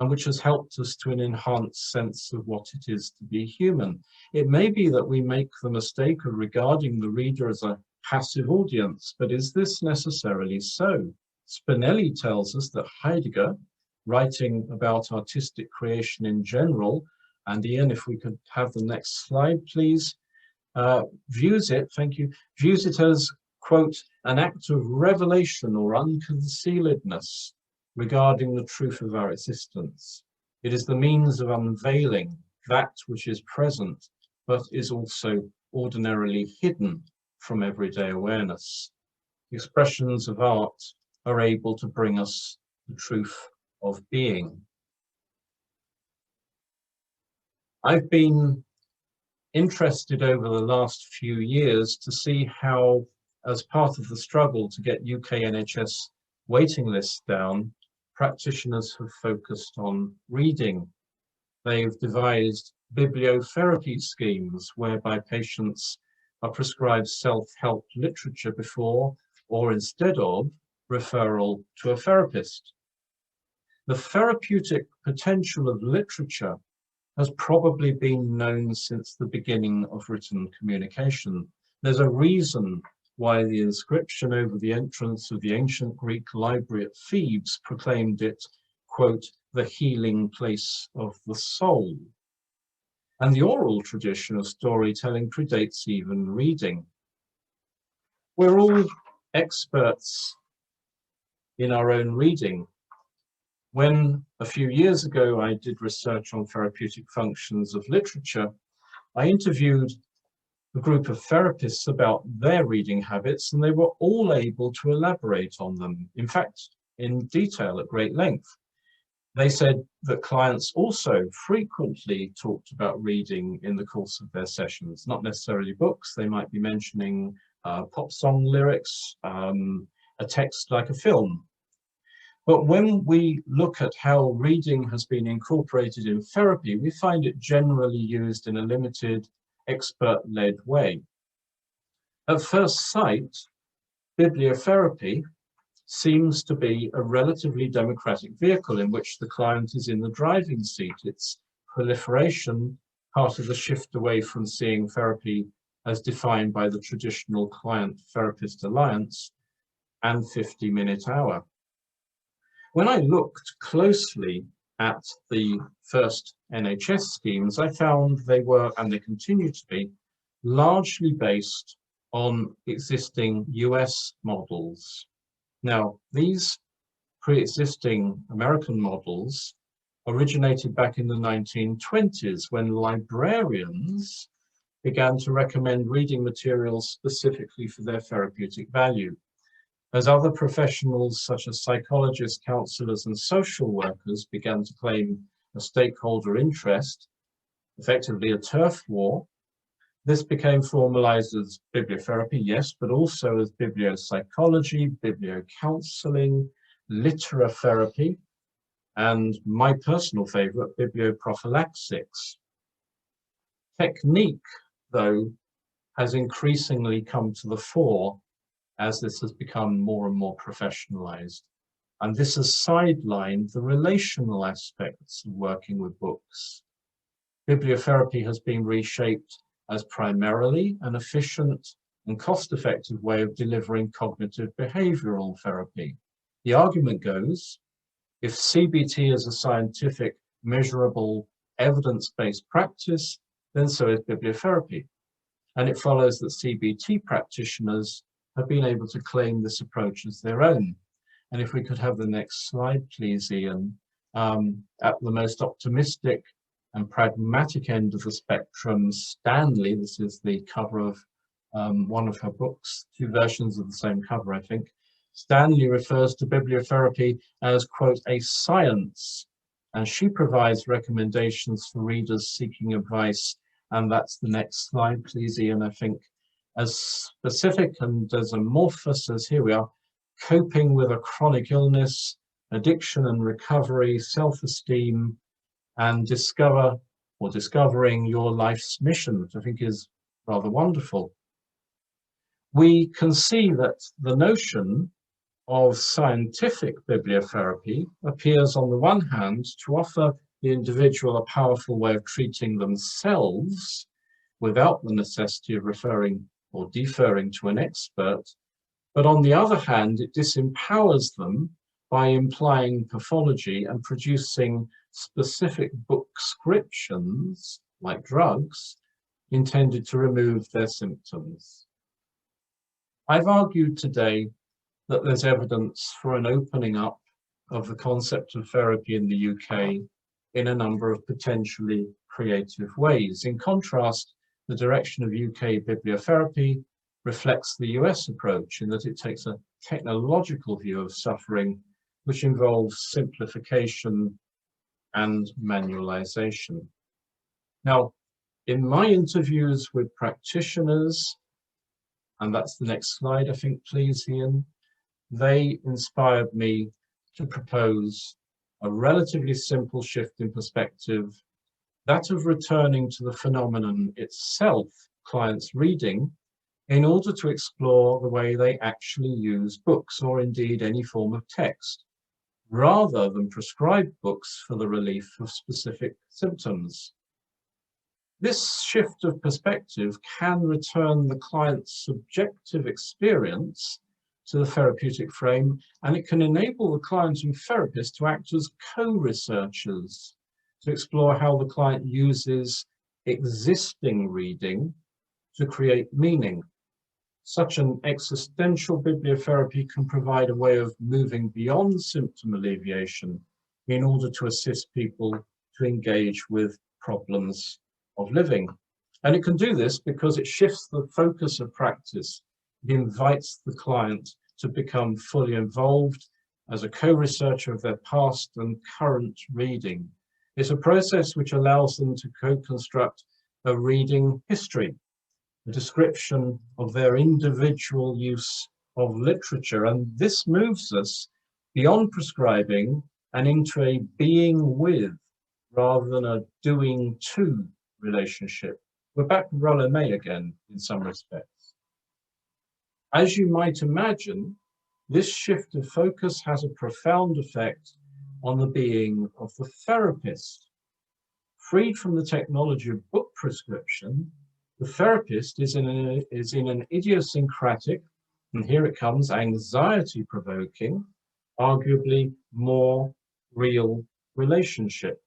and which has helped us to an enhanced sense of what it is to be human. It may be that we make the mistake of regarding the reader as a passive audience, but is this necessarily so? Spinelli tells us that Heidegger, writing about artistic creation in general, and Ian, if we could have the next slide, please, views it, thank you, views it as, quote, an act of revelation or unconcealedness regarding the truth of our existence. It is the means of unveiling that which is present, but is also ordinarily hidden from everyday awareness. Expressions of art are able to bring us the truth of being. I've been interested over the last few years to see how, as part of the struggle to get UK NHS waiting lists down, practitioners have focused on reading. They've devised bibliotherapy schemes whereby patients are prescribed self-help literature before or instead of referral to a therapist. The therapeutic potential of literature has probably been known since the beginning of written communication. There's a reason why the inscription over the entrance of the ancient Greek library at Thebes proclaimed it, quote, the healing place of the soul. And the oral tradition of storytelling predates even reading. We're all experts in our own reading. When a few years ago I did research on therapeutic functions of literature, I interviewed a group of therapists about their reading habits, and they were all able to elaborate on them, in fact, in detail at great length. They said that clients also frequently talked about reading in the course of their sessions, not necessarily books. They might be mentioning pop song lyrics, a text like a film. But when we look at how reading has been incorporated in therapy, we find it generally used in a limited, expert-led way. At first sight, bibliotherapy seems to be a relatively democratic vehicle in which the client is in the driving seat. Its proliferation, part of the shift away from seeing therapy as defined by the traditional client-therapist alliance and 50-minute hour. When I looked closely at the first NHS schemes, I found they were, and they continue to be, largely based on existing US models. Now, these pre-existing American models originated back in the 1920s when librarians began to recommend reading materials specifically for their therapeutic value. As other professionals such as psychologists, counselors, and social workers began to claim a stakeholder interest, effectively a turf war, this became formalized as bibliotherapy, yes, but also as bibliopsychology, bibliocounselling, literotherapy, and my personal favorite, biblioprophylaxis. Technique, though, has increasingly come to the fore as this has become more and more professionalized. And this has sidelined the relational aspects of working with books. Bibliotherapy has been reshaped as primarily an efficient and cost-effective way of delivering cognitive behavioral therapy. The argument goes, if CBT is a scientific, measurable, evidence-based practice, then so is bibliotherapy. And it follows that CBT practitioners have been able to claim this approach as their own. And if we could have the next slide, please, Ian. At the most optimistic and pragmatic end of the spectrum, Stanley, this is the cover of one of her books, two versions of the same cover, I think. Stanley refers to bibliotherapy as, quote, a science, and she provides recommendations for readers seeking advice. And that's the next slide, please, Ian, I think. as specific and as amorphous as, here we are, coping with a chronic illness, addiction and recovery, self-esteem, and discovering your life's mission, which I think is rather wonderful. We can see that the notion of scientific bibliotherapy appears on the one hand to offer the individual a powerful way of treating themselves without the necessity of referring or deferring to an expert, but on the other hand, it disempowers them by implying pathology and producing specific prescriptions, like drugs, intended to remove their symptoms. I've argued today that there's evidence for an opening up of the concept of therapy in the UK in a number of potentially creative ways. In contrast, the direction of UK bibliotherapy reflects the US approach in that it takes a technological view of suffering, which involves simplification and manualization. Now, in my interviews with practitioners, and that's the next slide, I think, please, Ian, they inspired me to propose a relatively simple shift in perspective, that of returning to the phenomenon itself, clients reading, in order to explore the way they actually use books or indeed any form of text, rather than prescribe books for the relief of specific symptoms. This shift of perspective can return the client's subjective experience to the therapeutic frame, and it can enable the client and therapist to act as co-researchers to explore how the client uses existing reading to create meaning. Such an existential bibliotherapy can provide a way of moving beyond symptom alleviation in order to assist people to engage with problems of living. And it can do this because it shifts the focus of practice. It invites the client to become fully involved as a co-researcher of their past and current reading. It's a process which allows them to co-construct a reading history, a description of their individual use of literature. And this moves us beyond prescribing and into a being with rather than a doing to relationship. We're back to Rollo May again in some respects. As you might imagine, this shift of focus has a profound effect on the being of the therapist. Freed from the technology of book prescription, the therapist is in an idiosyncratic, and here it comes, anxiety-provoking, arguably more real relationship.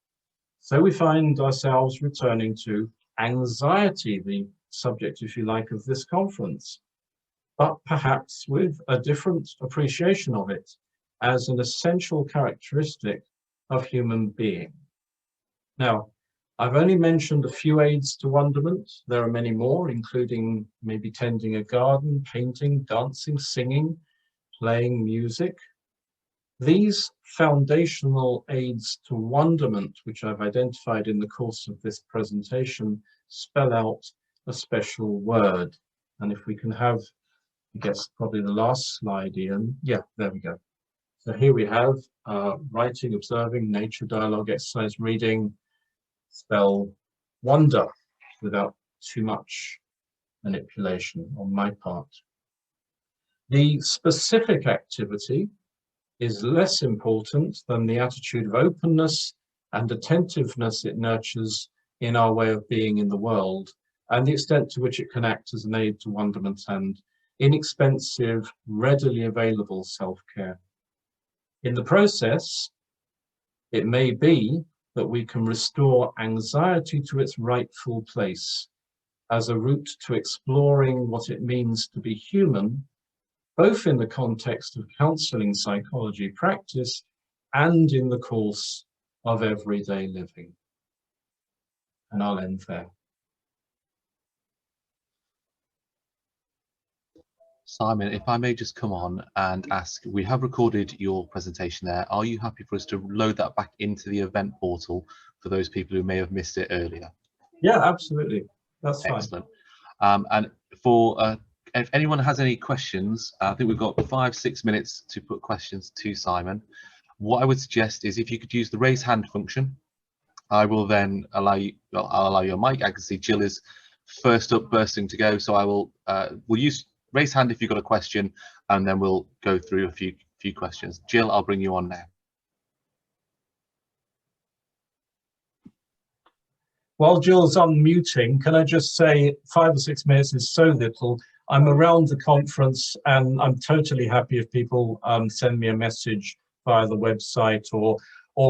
So we find ourselves returning to anxiety, the subject, if you like, of this conference, but perhaps with a different appreciation of it as an essential characteristic of human being. Now, I've only mentioned a few aids to wonderment. There are many more, including maybe tending a garden, painting, dancing, singing, playing music. These foundational aids to wonderment, which I've identified in the course of this presentation, spell out a special word. And if we can have, I guess, probably the last slide, Ian. Yeah, there we go. So here we have writing, observing, nature, dialogue, exercise, reading, spell wonder without too much manipulation on my part. The specific activity is less important than the attitude of openness and attentiveness it nurtures in our way of being in the world, and the extent to which it can act as an aid to wonderment and inexpensive, readily available self-care. In the process, it may be that we can restore anxiety to its rightful place as a route to exploring what it means to be human, both in the context of counselling psychology practice and in the course of everyday living. And I'll end there. Simon, if I may just come on and ask, we have recorded your presentation there. Are you happy for us to load that back into the event portal for those people who may have missed it earlier? Yeah, absolutely. That's fine. Excellent. And if anyone has any questions, I think we've got 5-6 minutes to put questions to Simon. What I would suggest is if you could use the raise hand function, I will then allow you. Well, I'll allow your mic. I can see Jill is first up, bursting to go. So I will. We'll use raise hand if you've got a question, and then we'll go through a few questions. Jill, I'll bring you on now. While Jill's unmuting, can I just say 5 or 6 minutes is so little. I'm around the conference and I'm totally happy if people send me a message via the website, or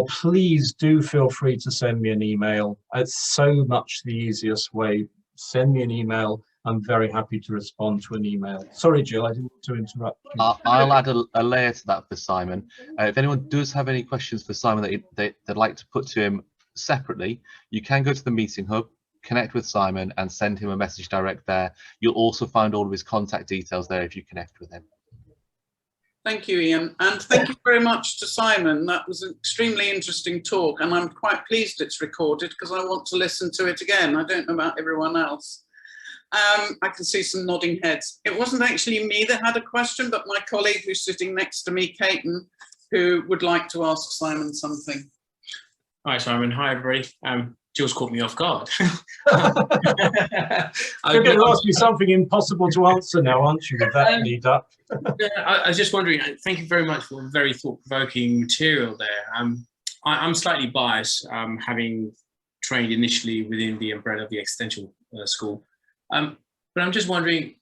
please do feel free to send me an email. It's so much the easiest way. Send me an email. I'm very happy to respond to an email. Sorry, Jill, I didn't want to interrupt you. I'll add a layer to that for Simon. If anyone does have any questions for Simon that they'd like to put to him separately, you can go to the meeting hub, connect with Simon and send him a message direct there. You'll also find all of his contact details there if you connect with him. Thank you, Ian, and thank you very much to Simon. That was an extremely interesting talk, and I'm quite pleased it's recorded because I want to listen to it again. I don't know about everyone else. I can see some nodding heads. It wasn't actually me that had a question, but my colleague who's sitting next to me, Caton, who would like to ask Simon something. Hi, Simon. Hi, everybody. Jill's caught me off guard. You're going to ask me something impossible to answer now, aren't you, with that lead up? I was just wondering, thank you very much for very thought-provoking material there. I'm slightly biased, having trained initially within the umbrella of the Existential school. But I'm just wondering,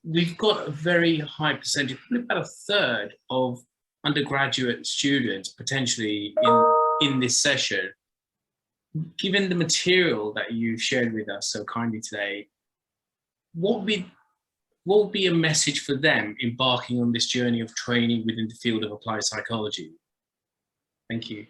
we've got a very high percentage, probably about a third of undergraduate students potentially in this session. Given the material that you've shared with us so kindly today, what would be a message for them embarking on this journey of training within the field of applied psychology? Thank you.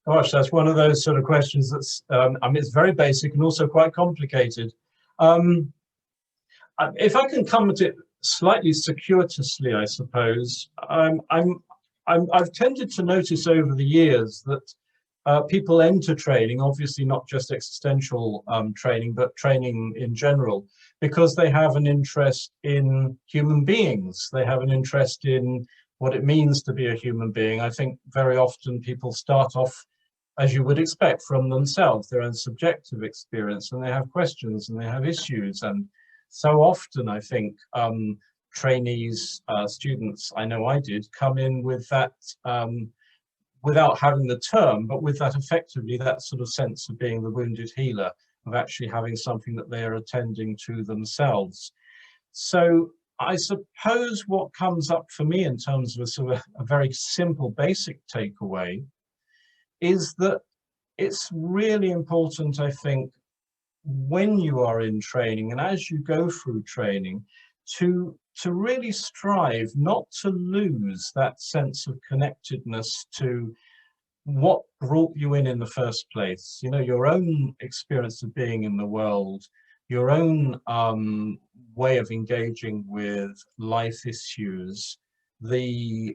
Gosh, that's one of those sort of questions that's, I mean, it's very basic and also quite complicated. If I can come at it slightly circuitously, I suppose, I've tended to notice over the years that people enter training, obviously not just existential training, but training in general, because they have an interest in human beings. They have an interest in what it means to be a human being. I think very often people start off, as you would expect, from themselves, their own subjective experience, and they have questions and they have issues. And so often I think trainees, students, I know I did, come in with that, without having the term, but with that effectively, that sort of sense of being the wounded healer, of actually having something that they are attending to themselves. So I suppose what comes up for me in terms of a sort of a very simple, basic takeaway is that it's really important, I think, when you are in training and as you go through training, to really strive not to lose that sense of connectedness to what brought you in the first place. You know, your own experience of being in the world, your own way of engaging with life issues, the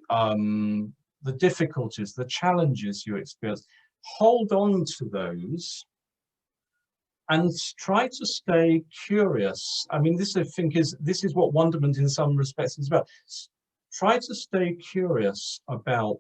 difficulties, the challenges you experience. Hold on to those and try to stay curious. I mean, this is what Wonderment in some respects is about. Try to stay curious about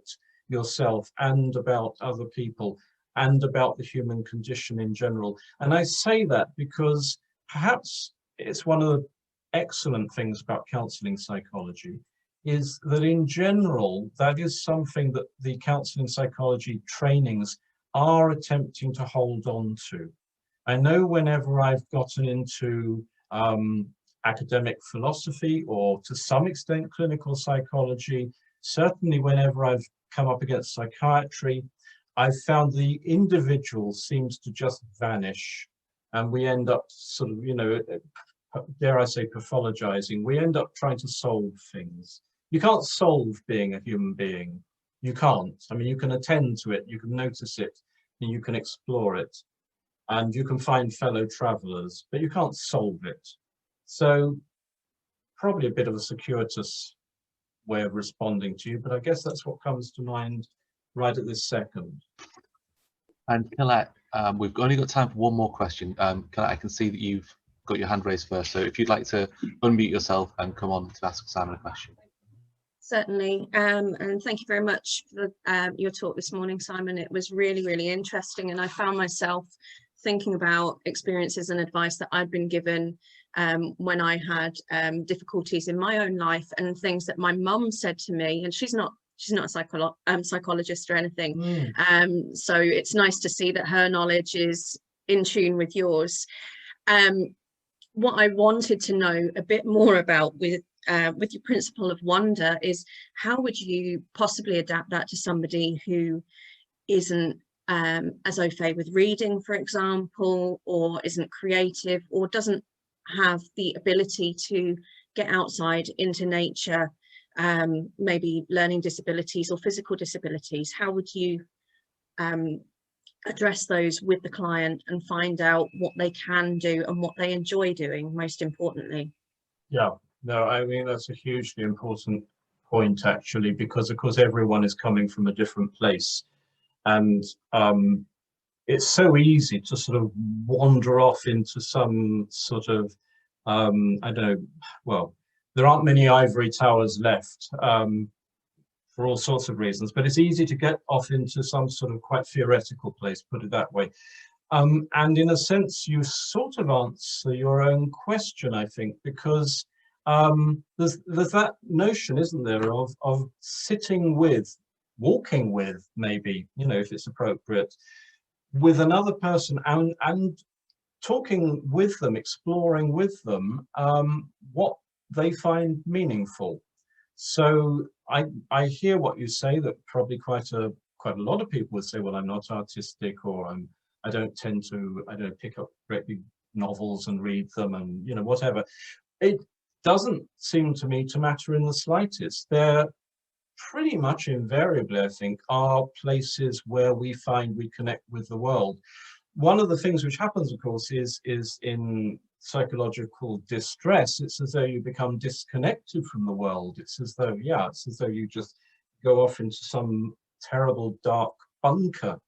yourself and about other people and about the human condition in general. And I say that because perhaps it's one of the excellent things about counselling psychology is that in general, that is something that the counselling psychology trainings are attempting to hold on to. I know whenever I've gotten into academic philosophy or to some extent clinical psychology, certainly whenever I've come up against psychiatry, I've found the individual seems to just vanish and we end up sort of, you know, dare I say pathologizing. We end up trying to solve things. You can't solve being a human being. You can't. I mean, you can attend to it, you can notice it, and you can explore it. And you can find fellow travelers, but you can't solve it. So probably a bit of a circuitous way of responding to you, but I guess that's what comes to mind right at this second. And Colette, we've only got time for one more question. Colette, I can see that you've got your hand raised first. So if you'd like to unmute yourself and come on to ask Simon a question. Certainly, and thank you very much for your talk this morning, Simon. It was really, really interesting, and I found myself thinking about experiences and advice that I'd been given when I had difficulties in my own life, and things that my mum said to me. And she's not a psychologist or anything, so it's nice to see that her knowledge is in tune with yours. What I wanted to know a bit more about with your principle of wonder is, how would you possibly adapt that to somebody who isn't as au fait with reading, for example, or isn't creative, or doesn't have the ability to get outside into nature, maybe learning disabilities or physical disabilities? How would you address those with the client and find out what they can do and what they enjoy doing, most importantly? Yeah, no, I mean, that's a hugely important point, actually, because of course everyone is coming from a different place, and it's so easy to sort of wander off into some sort of I don't know, well, there aren't many ivory towers left for all sorts of reasons, but it's easy to get off into some sort of quite theoretical place, put it that way. And in a sense, you sort of answer your own question, I think, because there's that notion, isn't there, of sitting with, walking with, maybe, you know, if it's appropriate, with another person, and talking with them, exploring with them what they find meaningful. So I hear what you say, that probably quite a lot of people would say, well, I'm not artistic, or I don't pick up greatly novels and read them, and, you know, whatever. It doesn't seem to me to matter in the slightest. They're pretty much invariably, I think, are places where we find we connect with the world. One of the things which happens, of course, is in psychological distress, it's as though you become disconnected from the world. It's as though, yeah, it's as though you just go off into some terrible dark bunker.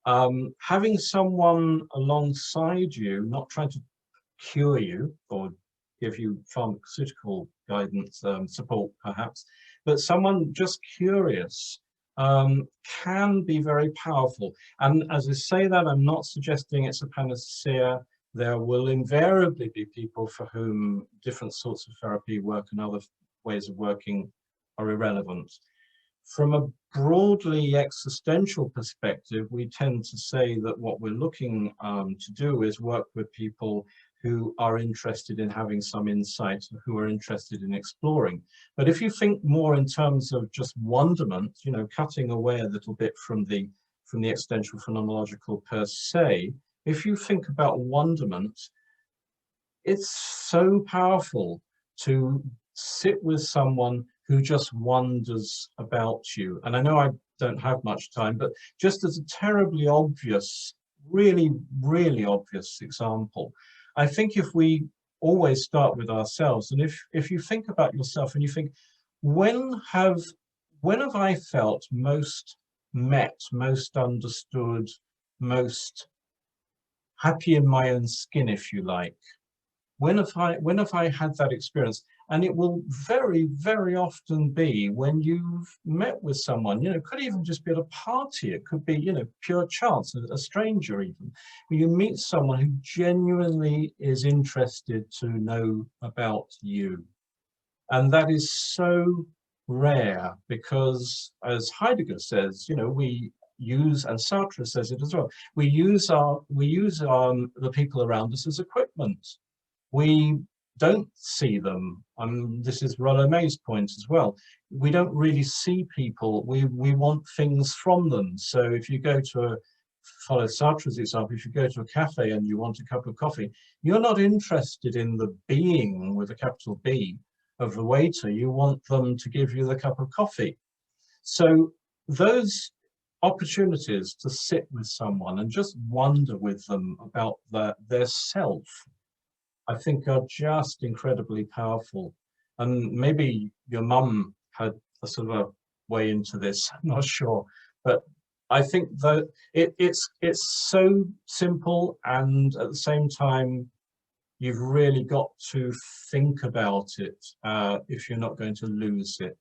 Having someone alongside you, not trying to cure you or give you pharmaceutical guidance, support perhaps, but someone just curious, can be very powerful. And as I say that, I'm not suggesting it's a panacea. There will invariably be people for whom different sorts of therapy work and other ways of working are irrelevant. From a broadly existential perspective, we tend to say that what we're looking to do is work with people who are interested in having some insight, who are interested in exploring. But if you think more in terms of just wonderment, you know, cutting away a little bit from the existential phenomenological per se, if you think about wonderment, it's so powerful to sit with someone who just wonders about you. And I know I don't have much time, but just as a terribly obvious, really, really obvious example, I think if we always start with ourselves, and if you think about yourself and you think, when have I felt most met, most understood, most happy in my own skin, if you like? When have I had that experience? And it will very, very often be when you've met with someone, you know, it could even just be at a party. It could be, you know, pure chance, a stranger even. You meet someone who genuinely is interested to know about you. And that is so rare because, as Heidegger says, you know, we use, and Sartre says it as well, we use the people around us as equipment. We don't see them. This is Rollo May's point as well. We don't really see people. We want things from them. So if you go to follow Sartre's example, if you go to a cafe and you want a cup of coffee, you're not interested in the being with a capital B of the waiter. You want them to give you the cup of coffee. So those opportunities to sit with someone and just wonder with them about their self, I think, are just incredibly powerful. And maybe your mum had a sort of a way into this, I'm not sure, but I think that it's so simple, and at the same time, you've really got to think about it if you're not going to lose it.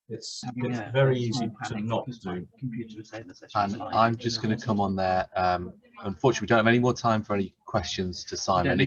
It's very easy to not do. And I'm just going to come on there. Unfortunately, we don't have any more time for any questions to Simon.